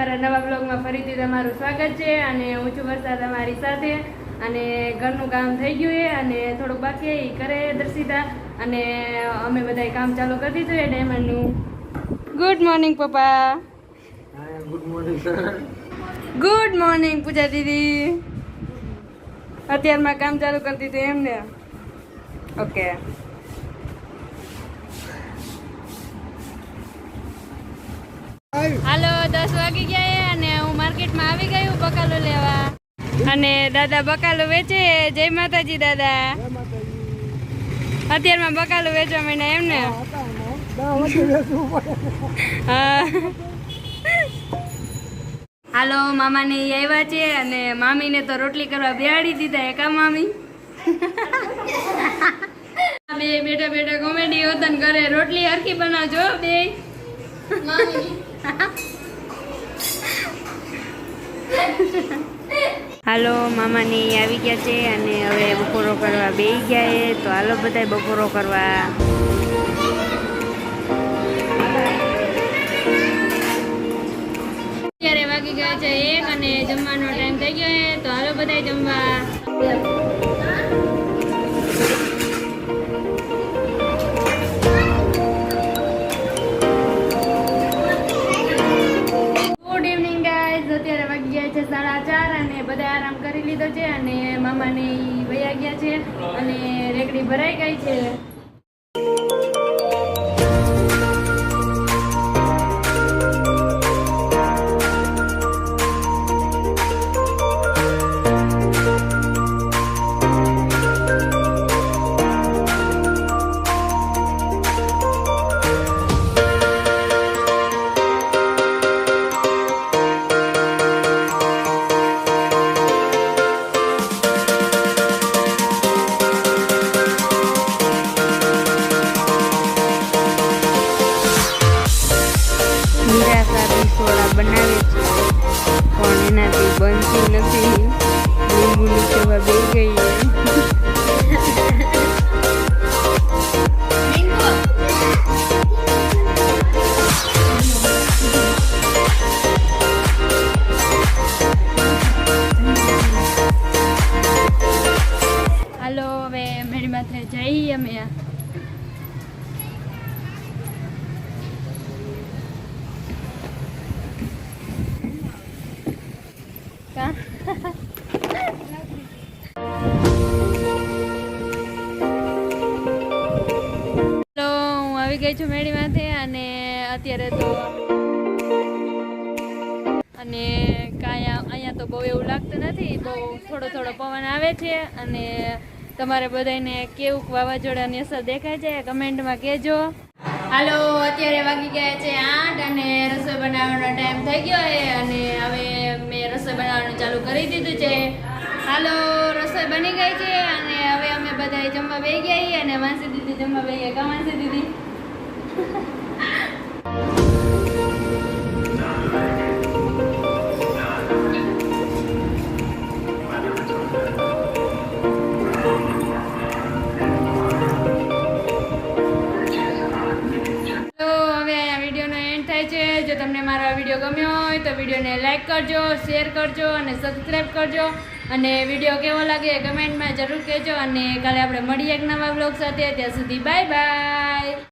મારા નવા બ્લોગમાં ફરીથી તમારું સ્વાગત છે અને હું છું વર્ષા તમારી સાથે અને ઘરનું કામ થઈ ગયું છે અને થોડુંક બાકી એ કરે દર્શિતા અને અમે બધાય કામ ચાલુ કરી દીધું છે ડાયમંડનું. ગુડ મોર્નિંગ પપ્પા. Good morning sir. Good morning Pooja દીદી. અત્યારમાં કામ ચાલુ કરી દીધું એમને. ઓકે. હાલો 10 વાગી ગયા અને હું માર્કેટમાં આવી ગયું બકાલો લેવા અને દાદા બકાલો વેચે. જય માતાજી દાદા. અત્યારમાં બકાલો વેચવા માંડ્યા એમને. હા. હાલો મામાને ઈ આવ્યા છે અને મામીને તો રોટલી કરવા બેહાડી દીધા. એકા મામી બે બેઠા બેઠા કોમેડી હોતન કરે. રોટલી હરખી બનાવજો બે. હાલો મામાની આવી ગયા છે અને હવે બપોરો કરવા બેસી ગયા છે. તો હાલો બધા બપોરો કરવા. અત્યારે વાગી ગયા છે 1 અને જમવાનો ટાઈમ થઈ ગયો છે. તો હાલો બધા જમવા. અત્યારે વાગી ગયા છે 4:30 અને બધા આરામ કરી લીધો છે અને મામાને વયા ગયા છે અને રેકડી ભરાઈ ગઈ છે. બનાવે છે પણ એનાથી બનતી નથી. લીંબુ નીચેવા બે ગઈ. હાલો હવે મેળી માથે જઈએ અમે. હું આવી ગઈ છું મેળી માથે અને અત્યારે તો અને અહીંયા તો બહુ એવું લાગતું નથી. બહુ થોડો થોડો પવન આવે છે અને તમારે બધાને કેવું વાવાઝોડાની અસર દેખાય છે કમેન્ટમાં કહેજો. હાલો અત્યારે વાગી ગયા છે 8 અને રસોઈ બનાવવાનો ટાઈમ થઈ ગયો છે અને હવે મેં રસોઈ બનાવવાનું ચાલુ કરી દીધું છે. હાલો રસોઈ બની ગઈ છે અને હવે અમે બધા જમવા બેસી ગયા અને માસી દીદી જમવા બેસી ગયા. કા માસી દીદી? જો તમને મારો આ વિડીયો ગમ્યો હોય તો વિડીયોને લાઈક કરજો, શેર કરજો અને સબસ્ક્રાઈબ કરજો અને વિડીયો કેવો લાગે કમેન્ટમાં જરૂર કહેજો અને કાલે આપણે મળીએ એક નવા વ્લોગ સાથે. ત્યાં સુધી બાય બાય.